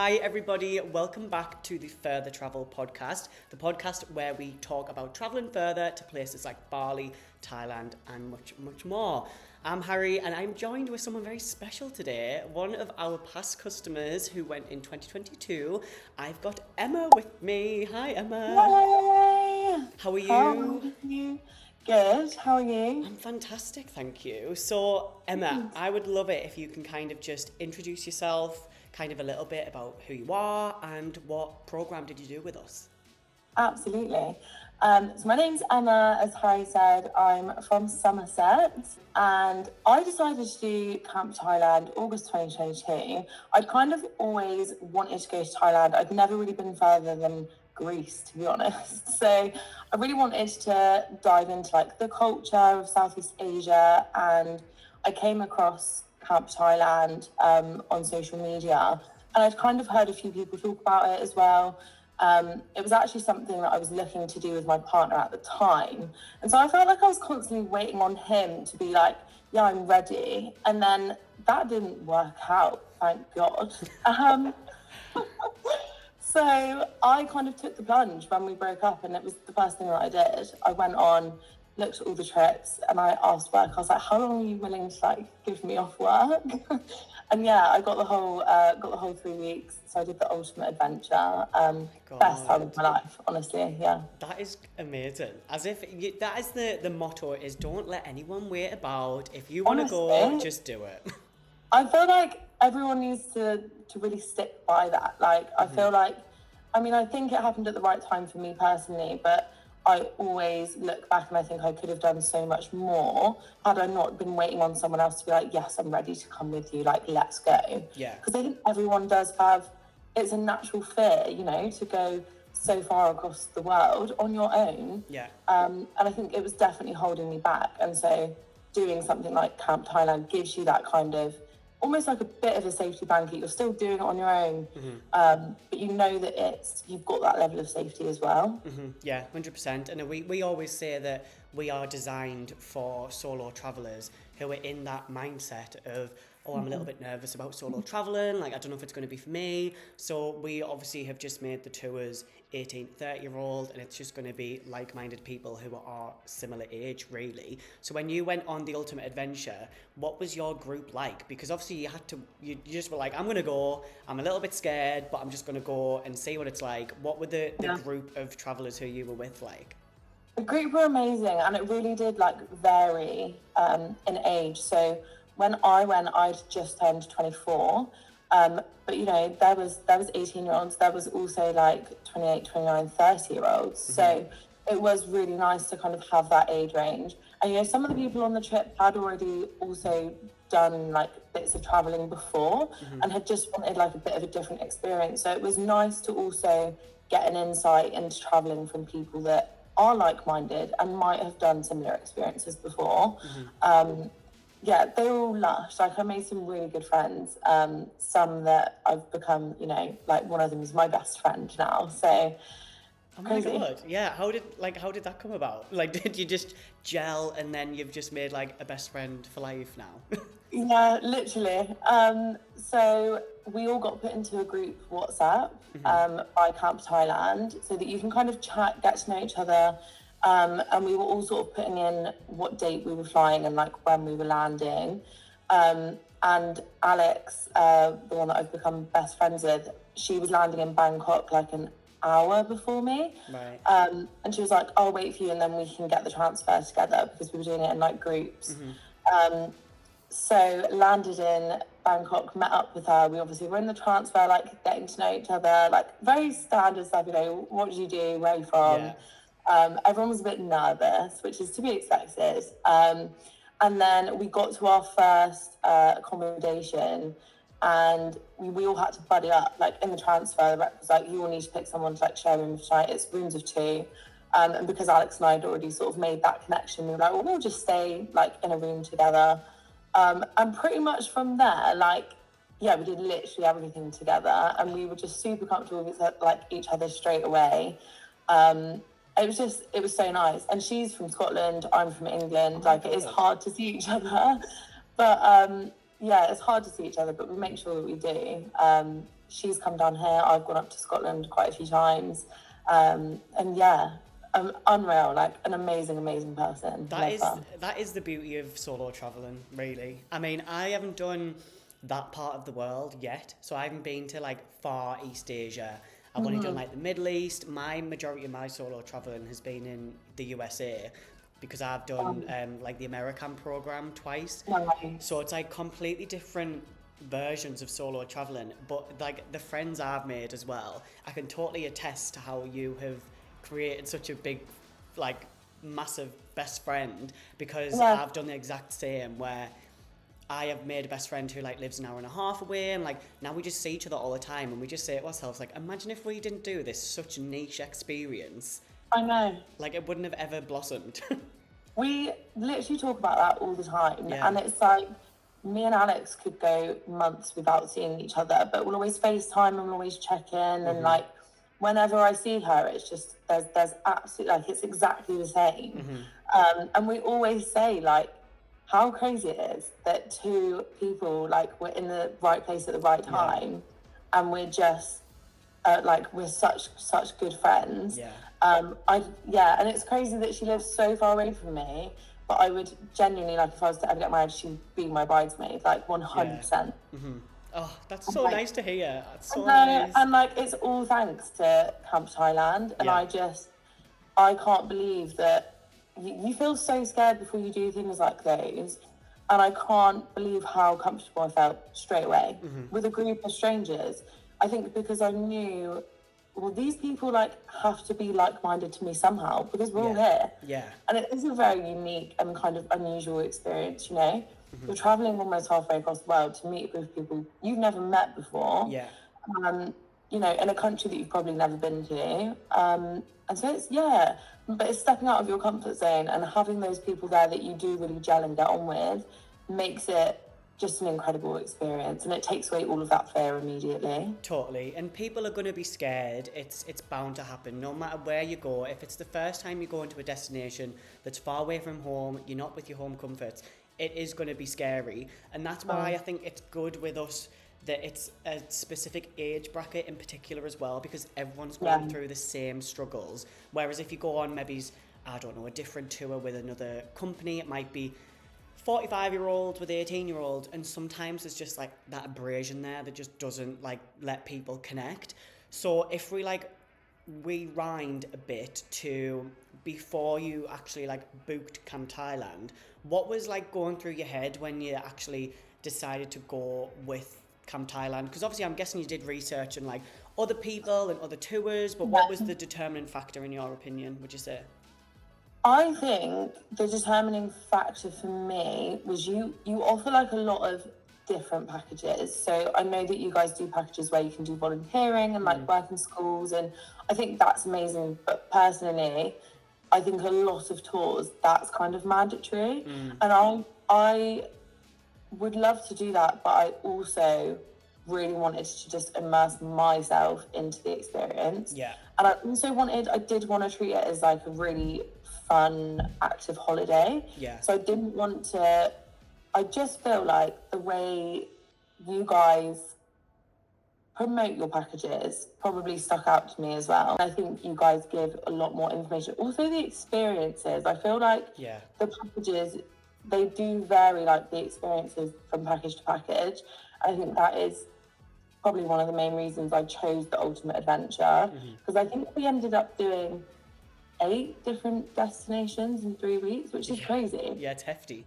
Hi, everybody. Welcome back to the Further Travel podcast, the podcast where we talk about traveling further to places like Bali, Thailand, and much, much more. I'm Harry, and I'm joined with someone very special today, one of our past customers who went in 2022. I've got Emma with me. Hi, Emma. Hi. How are How you? are you? Good. How are you? I'm fantastic, thank you. So, Emma, I would love it if you can kind of just introduce yourself, kind of a little bit about who you are and what program did you do with us? Absolutely. So my name's Emma, as Harry said. I'm from Somerset, and I decided to do Camp Thailand August 2022. I'd kind of always wanted to go to Thailand. I'd never really been further than Greece, to be honest. So I really wanted to dive into like the culture of Southeast Asia, and I came across Camp Thailand on social media, and I'd kind of heard a few people talk about it as well. It was actually something that I was looking to do with my partner at the time. And so I felt like I was constantly waiting on him to be like, yeah, I'm ready. And then that didn't work out, thank God. So I kind of took the plunge when we broke up, and it was the first thing that I did. I went on, looked at all the trips, and I asked work, I was like, how long are you willing to like give me off work? And yeah, I got the whole 3 weeks. So I did the ultimate adventure. Best time of my life, honestly. Yeah. That is amazing. As if that is the motto is don't let anyone wait about. If you want to go, just do it. I feel like everyone needs to really stick by that. Like, I feel like, I think it happened at the right time for me personally, but I always look back and I think I could have done so much more had I not been waiting on someone else to be like, yes, I'm ready to come with you, like, let's go. Yeah. Because I think everyone does have, it's a natural fear, you know, to go so far across the world on your own. Yeah. And I think it was definitely holding me back. And so doing something like Camp Thailand gives you that kind of, almost like a bit of a safety blanket. You're still doing it on your own, but you know that you've got that level of safety as well. Yeah, 100%. And we always say that we are designed for solo travelers who are in that mindset of, oh, I'm a little bit nervous about solo traveling. Like, I don't know if it's going to be for me. So we obviously have just made the tours 18, 30-year-old, and it's just going to be like-minded people who are similar age, really. So when you went on the ultimate adventure, what was your group like? Because obviously you just were like, I'm going to go. I'm a little bit scared, but I'm just going to go and see what it's like. What were the group of travelers who you were with like? The group were amazing, and it really did like vary in age. So when I went, I'd just turned 24. But you know, there was 18-year-olds, there was also like 28, 29, 30-year-olds. So it was really nice to kind of have that age range. And you know, some of the people on the trip had already also done like bits of traveling before and had just wanted like a bit of a different experience. So it was nice to also get an insight into traveling from people that are like-minded and might have done similar experiences before. Yeah, they were all lush. Like, I made some really good friends. Some that I've become, you know, like one of them is my best friend now. So, oh my God, yeah. How did that come about? Like, did you just gel and then you've just made like a best friend for life now? Yeah, literally. So we all got put into a group WhatsApp by Camp Thailand, so that you can kind of chat, get to know each other. And we were all sort of putting in what date we were flying and like when we were landing. And Alex, the one that I've become best friends with, she was landing in Bangkok like an hour before me. Right. And she was like, I'll wait for you and then we can get the transfer together, because we were doing it in like groups. So landed in Bangkok, met up with her. We obviously were in the transfer, like getting to know each other, like very standard stuff, you know, what did you do, where are you from? Yeah. Everyone was a bit nervous, which is to be expected. And then we got to our first accommodation, and we all had to buddy up. Like in the transfer, the rep was like, you all need to pick someone to like share a room for tonight. It's rooms of two. And because Alex and I had already sort of made that connection, we were like, well, we'll just stay like in a room together. And pretty much from there, like, yeah, we did literally everything together, and we were just super comfortable with like each other straight away. It was so nice. And she's from Scotland, I'm from England. Like, it is hard to see each other. But yeah, it's hard to see each other, but we make sure that we do. she's come down here. I've gone up to Scotland quite a few times. And yeah, unreal, like an amazing person. That is the beauty of solo traveling, really. I mean, I haven't done that part of the world yet, so I haven't been to like far East Asia. I've only done like the Middle East. My majority of my solo traveling has been in the USA because I've done like the American program twice. Nice. So it's like completely different versions of solo traveling, but like the friends I've made as well, I can totally attest to how you have created such a big, like, massive best friend, because I've done the exact same, where I have made a best friend who like lives an hour and a half away, and like now we just see each other all the time, and we just say to ourselves, like, imagine if we didn't do this such a niche experience. I know. Like, it wouldn't have ever blossomed. We literally talk about that all the time, and it's like me and Alex could go months without seeing each other, but we'll always FaceTime and we'll always check in, and like whenever I see her, it's just there's absolutely, like, it's exactly the same. And we always say, like, how crazy it is that two people, like, we're in the right place at the right time, and we're just like, we're such good friends. And it's crazy that she lives so far away from me, but I would genuinely, like, if I was to ever get married, she'd be my bridesmaid, like 100%. Oh, that's so nice to hear. That's so nice. And like, it's all thanks to Camp Thailand, and I can't believe that you feel so scared before you do things like those, and I can't believe how comfortable I felt straight away with a group of strangers. I think because I knew, well, these people like have to be like-minded to me somehow, because we're all here. And it is a very unique and kind of unusual experience, you know. You're traveling almost halfway across the world to meet with people you've never met before. You know, in a country that you've probably never been to. And so it's, but it's stepping out of your comfort zone, and having those people there that you do really gel and get on with makes it just an incredible experience, and it takes away all of that fear immediately. Totally. And people are going to be scared. It's bound to happen no matter where you go. If it's the first time you go into a destination that's far away from home, you're not with your home comforts, it is going to be scary. And that's why I think it's good with us that it's a specific age bracket in particular as well, because everyone's going through the same struggles. Whereas if you go on maybe, I don't know, a different tour with another company, it might be 45-year-olds with 18-year-olds, and sometimes there's just like that abrasion there that just doesn't like let people connect. So if we like rewind a bit to before you actually like booked Camp Thailand, what was like going through your head when you actually decided to go with Camp Thailand? Because obviously I'm guessing you did research and like other people and other tours, but what was the determining factor in your opinion, would you say? I think the determining factor for me was you offer like a lot of different packages. So I know that you guys do packages where you can do volunteering and like work in schools, and I think that's amazing. But personally, I think a lot of tours, that's kind of mandatory. And I would love to do that, but I also really wanted to just immerse myself into the experience. And I did want to treat it as like a really fun, active holiday. So I didn't want to, I just feel like the way you guys promote your packages probably stuck out to me as well. I think you guys give a lot more information. Also the experiences, I feel like the packages, they do vary, like the experiences from package to package. I think that is probably one of the main reasons I chose the Ultimate Adventure, because I think we ended up doing 8 different destinations in 3 weeks, which is crazy. Yeah, it's hefty.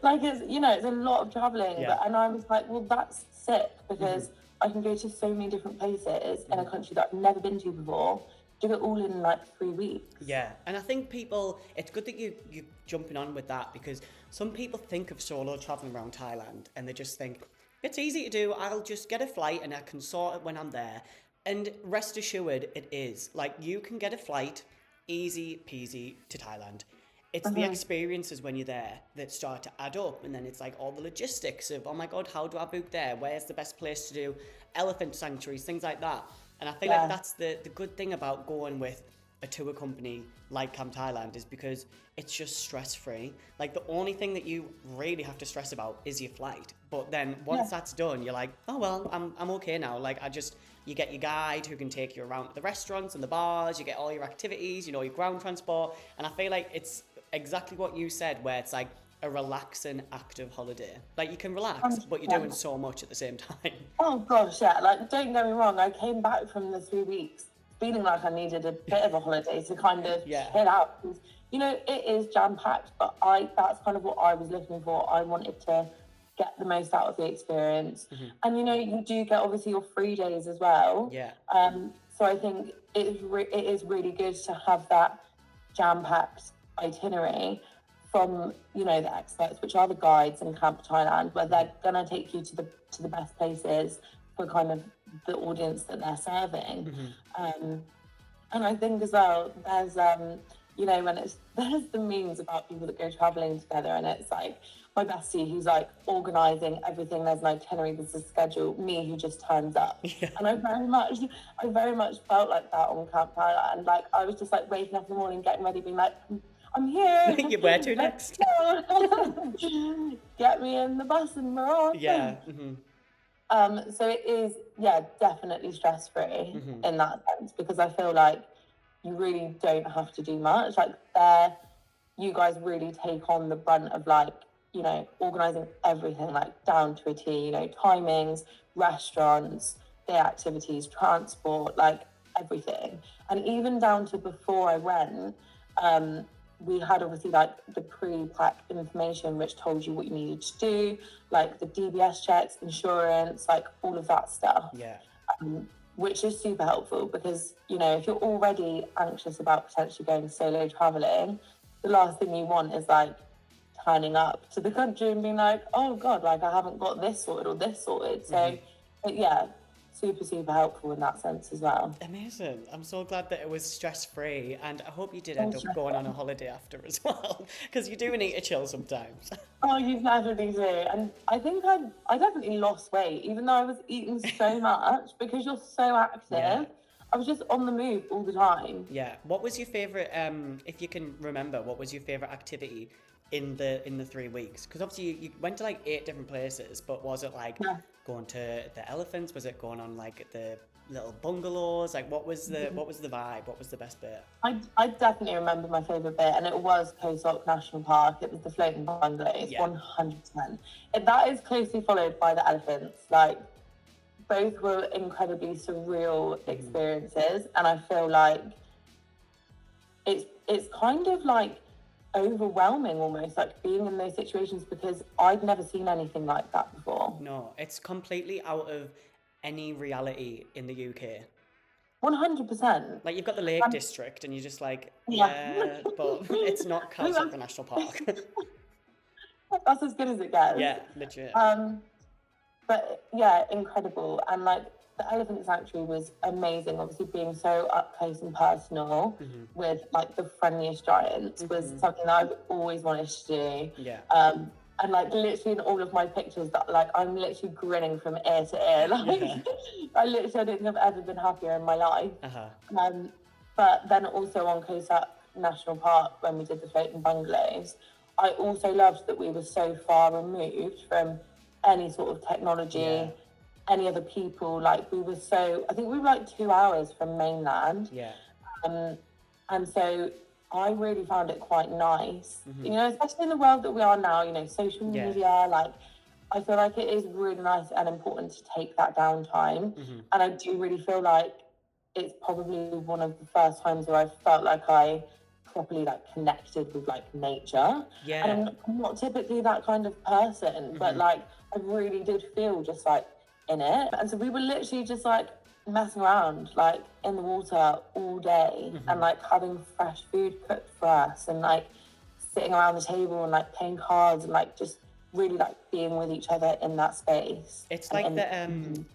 Like, it's, you know, it's a lot of traveling, and I was like, well, that's sick, because I can go to so many different places in a country that I've never been to before, do it all in like 3 weeks. And I think people, it's good that you're jumping on with that, because some people think of solo traveling around Thailand and they just think, it's easy to do, I'll just get a flight and I can sort it when I'm there. And rest assured, it is. Like, you can get a flight, easy peasy, to Thailand. It's the experiences when you're there that start to add up, and then it's like all the logistics of, oh my God, how do I book there? Where's the best place to do elephant sanctuaries, things like that. And I feel like that's the good thing about going with a tour company like Camp Thailand is because it's just stress-free. Like, the only thing that you really have to stress about is your flight. But then once that's done, you're like, oh, well, I'm okay now. Like, you get your guide who can take you around to the restaurants and the bars, you get all your activities, you know, your ground transport. And I feel like it's exactly what you said, where it's like a relaxing, active holiday. Like, you can relax, but you're doing so much at the same time. Oh gosh, yeah. Like, don't get me wrong. I came back from the 3 weeks feeling like I needed a bit of a holiday to kind of chill out. You know, it is jam-packed, but that's kind of what I was looking for. I wanted to get the most out of the experience. And, you know, you do get obviously your free days as well. Yeah. So I think it is really good to have that jam-packed itinerary from, you know, the experts, which are the guides in Camp Thailand, where they're gonna take you to the best places for kind of the audience that they're serving. And I think as well, there's you know, there's the memes about people that go traveling together, and it's like my bestie who's like organizing everything. There's an itinerary, there's a schedule. Me who just turns up, and I very much felt like that on Camp Thailand. Like, I was just like waking up in the morning, getting ready, being like, I'm here. Where to next? Get me in the bus and we're off. Yeah. So it is, definitely stress-free in that sense, because I feel like you really don't have to do much. Like, you guys really take on the brunt of, like, you know, organising everything, like, down to a T, you know, timings, restaurants, day activities, transport, like, everything. And even down to before I went, we had obviously like the pre-pack information which told you what you needed to do, like the DBS checks, insurance, like all of that stuff. Yeah. Which is super helpful, because, you know, if you're already anxious about potentially going solo traveling, the last thing you want is like turning up to the country and being like, oh God, like I haven't got this sorted or this sorted. So super helpful in that sense as well. Amazing. I'm so glad that it was stress-free, and I hope you did end up going on a holiday after as well, because you do need to chill sometimes. Oh, you definitely do. And I think I definitely lost weight, even though I was eating so much, because you're so active. I was just on the move all the time. Yeah. What was your favourite, if you can remember, what was your favourite activity in the 3 weeks? Because obviously you went to like 8 different places, but was it like going to the elephants? Was it going on like the little bungalows? Like, what was the vibe? What was the best bit? I definitely remember my favourite bit, and it was Koh Sok National Park. It was the floating bungalows, 100%. That is closely followed by the elephants. Like, both were incredibly surreal experiences, and I feel like it's kind of like overwhelming almost, like being in those situations, because I'd never seen anything like that before. No, it's completely out of any reality in the UK. 100%. Like, you've got the Lake District, and you're just like, but it's not Koh Sok National Park. That's as good as it gets. Yeah, literally. But yeah, incredible. And like, the elephant sanctuary was amazing. Obviously, being so up close and personal with like the friendliest giants was something that I've always wanted to do. Yeah. And like, literally in all of my pictures, that like I'm literally grinning from ear to ear. Like, I don't think I've ever been happier in my life. But then also on Koh Sok National Park, when we did the floating bungalows, I also loved that we were so far removed from any sort of technology, any other people. Like, we were I think we were like 2 hours from mainland. And so I really found it quite nice, you know, especially in the world that we are now, you know, social media, like, I feel like it is really nice and important to take that downtime. And I do really feel like it's probably one of the first times where I felt like I properly like connected with like nature. And I'm not typically that kind of person, but like, I really did feel just like in it. And so we were literally just like messing around like in the water all day, and like having fresh food cooked for us, and like sitting around the table and like playing cards, and like just really like being with each other in that space. It's like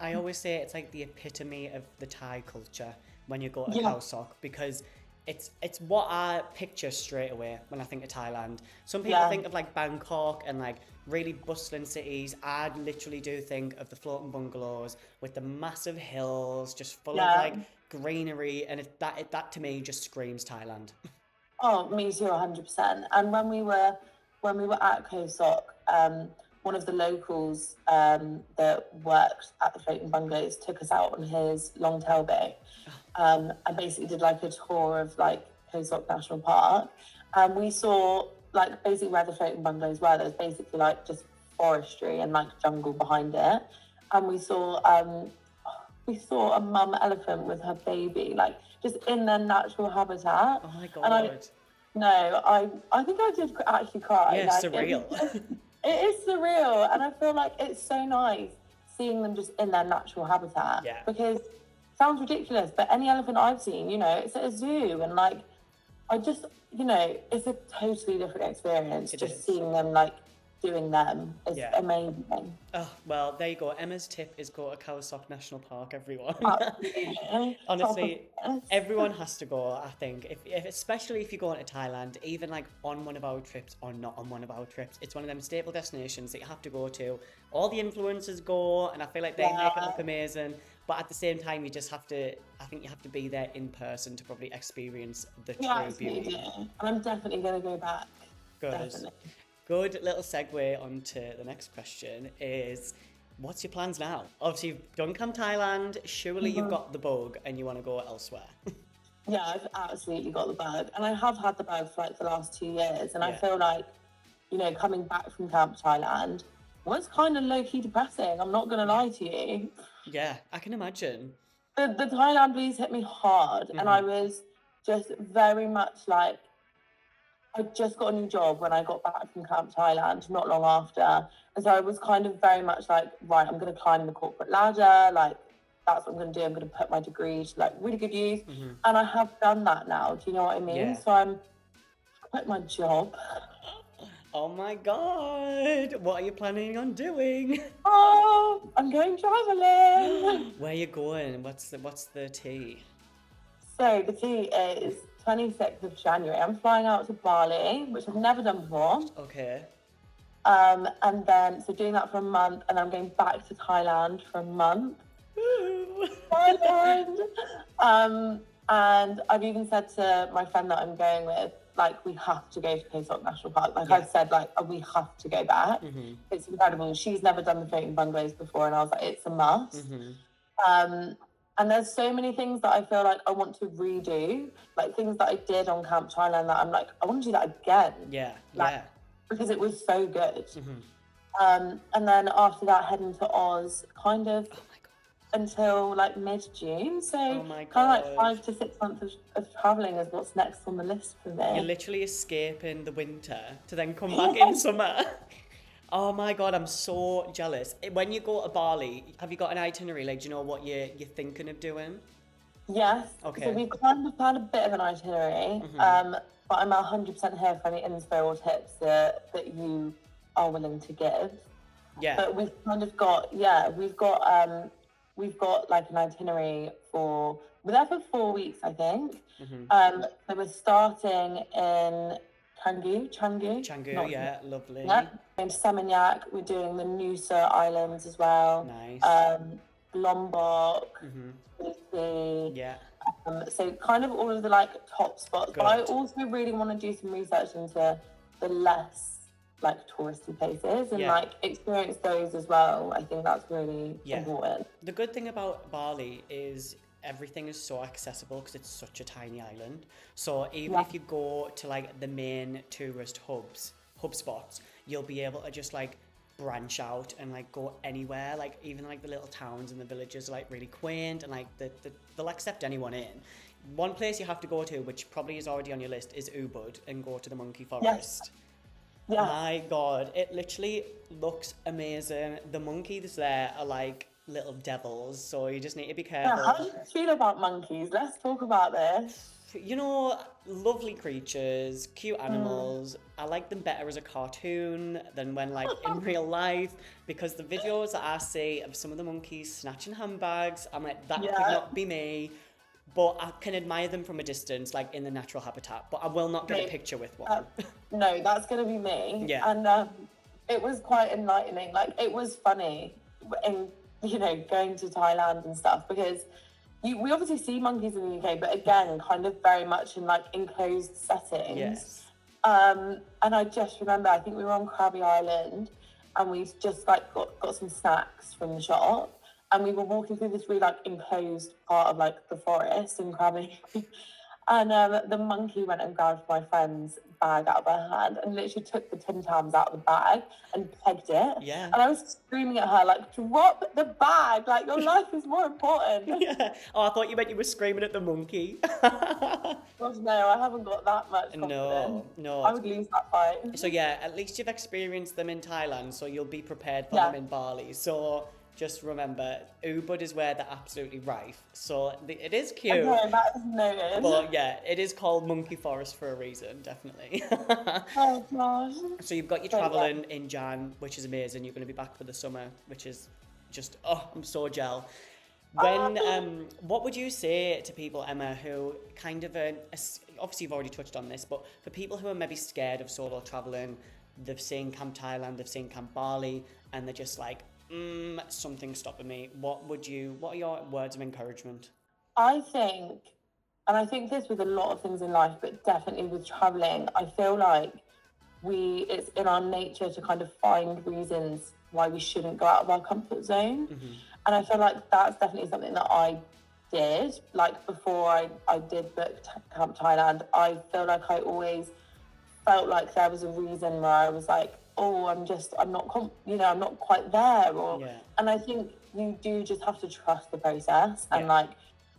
I always say it's like the epitome of the Thai culture when you go to Koh Sok, because it's what I picture straight away when I think of Thailand. Some people think of like Bangkok and like really bustling cities, I literally do think of the floating bungalows with the massive hills just full of Yeah. like greenery, and that to me just screams Thailand. Oh, me too, 100%. And when we were at COSOC, one of the locals that worked at the floating bungalows took us out on his long tailboat, and basically did like a tour of like COSOC National Park, and we saw like basically where the floating bungalows were. There's basically like just forestry and like jungle behind it, and we saw a mum elephant with her baby, like just in their natural habitat. Oh my And god. no, I think I did actually cry. Yeah, Like surreal. it is surreal, and I feel like it's so nice seeing them just in their natural habitat. Yeah. Because it sounds ridiculous, but any elephant I've seen, you know, it's at a zoo, and like I just, you know, it's a totally different experience. It Just is. seeing them like doing them is Yeah. amazing. Oh, well, there you go. Emma's tip is go to Khao National Park, everyone. Absolutely. Honestly, Top of this. everyone has to go, I think. If especially if you're going to Thailand, even like on one of our trips or not on one of our trips, it's one of them staple destinations that you have to go to. All the influencers go, and I feel like they make it look amazing. But at the same time, you just have to, I think you have to be there in person to probably experience the true Yeah, absolutely. beauty. And I'm definitely going to go back. Good. Definitely. Good little segue onto the next question is, what's your plans now? Obviously, you've done Camp Thailand. Surely you've got the bug and you want to go elsewhere. Yeah, I've absolutely got the bug. And I have had the bug for like the last 2 years. And I Yeah. feel like, you know, coming back from Camp Thailand was kind of low-key depressing. I'm not going to lie to you. Yeah, I can imagine. The Thailand blues hit me hard. And I was just very much like, I just got a new job when I got back from Camp Thailand, not long after. And so I was kind of very much like, right, I'm going to climb the corporate ladder. Like, that's what I'm going to do. I'm going to put my degree to like really good use. And I have done that now. Do you know what I mean? Yeah. So I'm quit my job. Oh my god, what are you planning on doing? Oh, I'm going traveling. Where are you going? What's the tea? So the tea is 26th of January. I'm flying out to Bali, which I've never done before. Okay. And then, so doing that for a month, and I'm going back to Thailand for a month. Thailand. And I've even said to my friend that I'm going with, like, we have to go to COSOC National Park. Like I've said, like, we have to go back. It's incredible. She's never done the floating bungalows before, and I was like, it's a must. And there's so many things that I feel like I want to redo, like things that I did on Camp Thailand that I'm like, I want to do that again. Yeah, like, yeah. Because it was so good. And then after that, heading to Oz, kind of until like mid-June. So kind of like 5 to 6 months of traveling is what's next on the list for me. You're literally escaping the winter to then come back in summer. Oh my god, I'm so jealous. When you go to Bali, have you got an itinerary? Like, do you know what you're thinking of doing? Yes. Okay. So we've kind of planned a bit of an itinerary, but I'm 100% here for any inspo or tips that you are willing to give. Yeah. But we've kind of got, we've got like an itinerary we're there for 4 weeks, I think. So we're starting in Canggu, yeah, lovely. Yeah. In Seminyak, we're doing the Nusa Islands as well. Nice. Lombok, Yeah. so kind of all of the like top spots. Good. But I also really want to do some research into the less like touristy places and like experience those as well. I think that's really important. The good thing about Bali is everything is so accessible because it's such a tiny island. So even if you go to like the main tourist hub spots, you'll be able to just like branch out and like go anywhere. Like even like the little towns and the villages are like really quaint, and like they'll accept anyone in. One place you have to go to, which probably is already on your list, is Ubud, and go to the monkey forest. Yeah. My god, it literally looks amazing. The monkeys there are like little devils, so you just need to be careful. How do you feel about monkeys? Let's talk about this. You know, lovely creatures, cute animals. I like them better as a cartoon than when like in real life, because the videos that I see of some of the monkeys snatching handbags, I'm like, that could not be me. But I can admire them from a distance, like in the natural habitat, but I will not get a picture with one. No, that's going to be me. Yeah. And it was quite enlightening. Like, it was funny in, going to Thailand and stuff, because we obviously see monkeys in the UK, but again, kind of very much in like enclosed settings. Yes. And I just remember, I think we were on Krabi Island, and we just like got some snacks from the shop, and we were walking through this really like enclosed part of like the forest in Krabi. And the monkey went and grabbed my friend's bag out of her hand and literally took the Tim Tams out of the bag and pegged it. Yeah. And I was screaming at her, like, drop the bag, like, your life is more important. Yeah. Oh, I thought you meant you were screaming at the monkey. Gosh, no, I haven't got that much confidence. No. I would lose that fight. So yeah, at least you've experienced them in Thailand, so you'll be prepared for them in Bali. So just remember, Ubud is where they're absolutely rife. So it is cute. Okay, that is noted. But yeah, it is called Monkey Forest for a reason, definitely. Oh gosh. So you've got your travelling in Jan, which is amazing. You're going to be back for the summer, which is just, I'm so gel. What would you say to people, Emma, who kind of, obviously you've already touched on this, but for people who are maybe scared of solo travelling, they've seen Camp Thailand, they've seen Camp Bali, and they're just like, something's stopping me. What are your words of encouragement? I think, and I think this with a lot of things in life, but definitely with travelling, I feel like it's in our nature to kind of find reasons why we shouldn't go out of our comfort zone. Mm-hmm. And I feel like that's definitely something that I did. Like, before I did book Camp Thailand, I feel like I always felt like there was a reason where I was like, oh, I'm not quite there. And I think you do just have to trust the process, and like,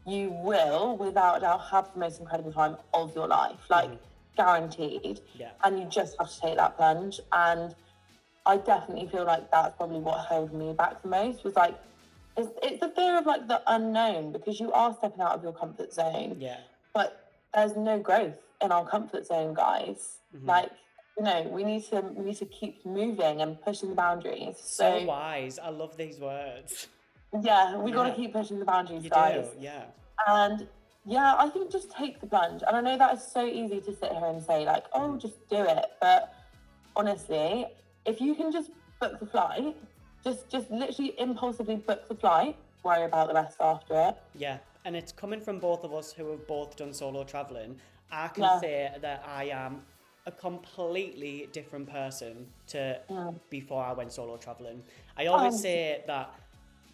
you will, without a doubt, have the most incredible time of your life, like, guaranteed. And you just have to take that plunge. And I definitely feel like that's probably what held me back the most, was like, it's the fear of like the unknown, because you are stepping out of your comfort zone. But there's no growth in our comfort zone, guys. Like, we need to keep moving and pushing the boundaries. So wise. I love these words. Yeah, we got to keep pushing the boundaries, guys. And yeah, I think just take the plunge. And I know that is so easy to sit here and say, like, oh, just do it. But honestly, if you can just book the flight, just literally impulsively book the flight, worry about the rest after it. Yeah, and it's coming from both of us who have both done solo travelling. I can say that I am a completely different person to before I went solo travelling. I always say that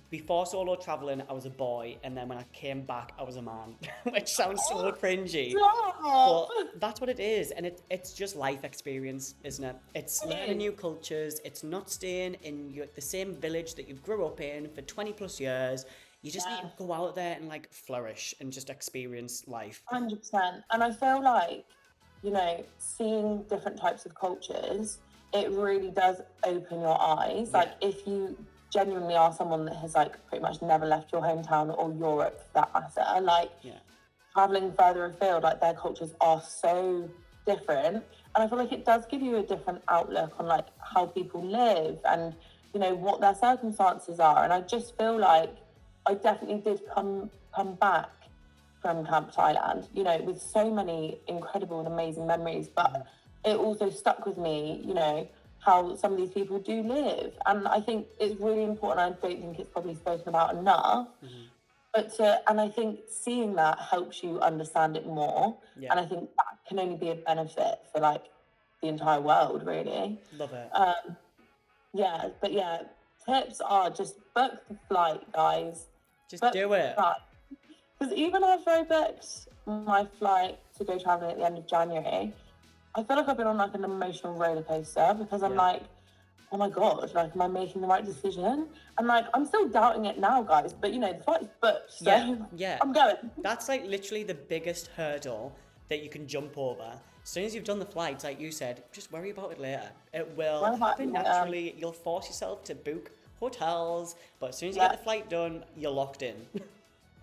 before solo travelling, I was a boy, and then when I came back, I was a man, which sounds so cringy. But that's what it is, and it's just life experience, isn't it? It's learning new cultures. It's not staying in the same village that you grew up in for 20 plus years. You just need to go out there and like flourish and just experience life. 100%. And I feel like, seeing different types of cultures, it really does open your eyes. Like, if you genuinely are someone that has like pretty much never left your hometown or Europe for that matter, like traveling further afield, like, their cultures are so different, and I feel like it does give you a different outlook on like how people live and what their circumstances are. And I just feel like I definitely did come back from Camp Thailand, with so many incredible and amazing memories, but it also stuck with me, how some of these people do live. And I think it's really important. I don't think it's probably spoken about enough, and I think seeing that helps you understand it more. And I think that can only be a benefit for like the entire world, really. Love it. Tips are just book the flight, guys. Just do it. Because even after I booked my flight to go traveling at the end of January, I feel like I've been on like an emotional roller coaster, because I'm like, oh my God, like, am I making the right decision? And like, I'm still doubting it now, guys, but the flight's booked, so I'm going. That's like literally the biggest hurdle that you can jump over. As soon as you've done the flights, like you said, just worry about it later. It will happen naturally. You'll force yourself to book hotels, but as soon as you get the flight done, you're locked in.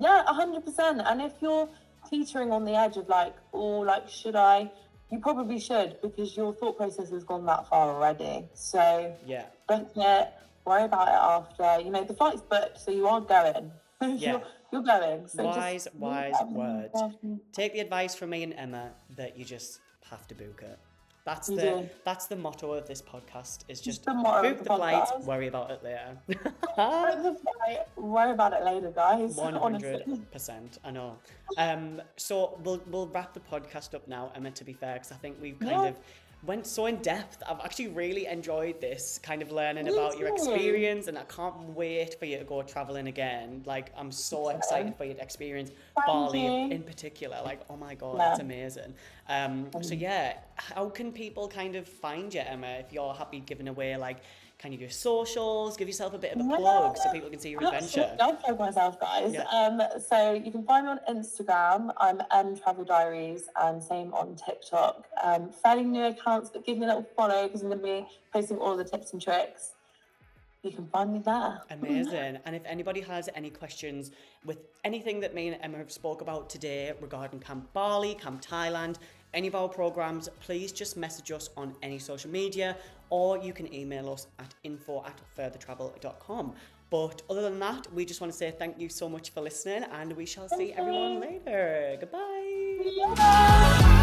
100%. And if you're teetering on the edge of like, oh, like, should I? You probably should, because your thought process has gone that far already. So book it, worry about it after. The flight's booked, so you are going. You're going. So wise words. Take the advice from me and Emma that you just have to book it. That's You the do. that's the motto of this podcast. Is just the motto of book the the flights, podcast. worry about it later. Book the flight, worry about it later, guys. 100%, I know. So we'll wrap the podcast up now, Emma, to be fair, because I think we've kind Yeah. of went so in depth. I've actually really enjoyed this kind of learning Me about your too. experience, and I can't wait for you to go traveling again. Like, I'm so excited for you to experience Bali you. in particular. Like, oh my God, Yeah. it's amazing. So yeah, how can people kind of find you, Emma, if you're happy giving away, like, can you do socials, give yourself a bit of a plug so people can see your adventure? I'll plug myself, guys. Yeah. So you can find me on Instagram. I'm Travel Diaries, and same on TikTok. Fairly new accounts, but give me a little follow because I'm going to be posting all the tips and tricks. You can find me there. Amazing. And if anybody has any questions with anything that me and Emma have spoke about today regarding Camp Bali, Camp Thailand, any of our programs, please just message us on any social media, or you can email us at info@furthertravel.com. But other than that, we just want to say thank you so much for listening, and we shall see everyone later. Goodbye. Yeah.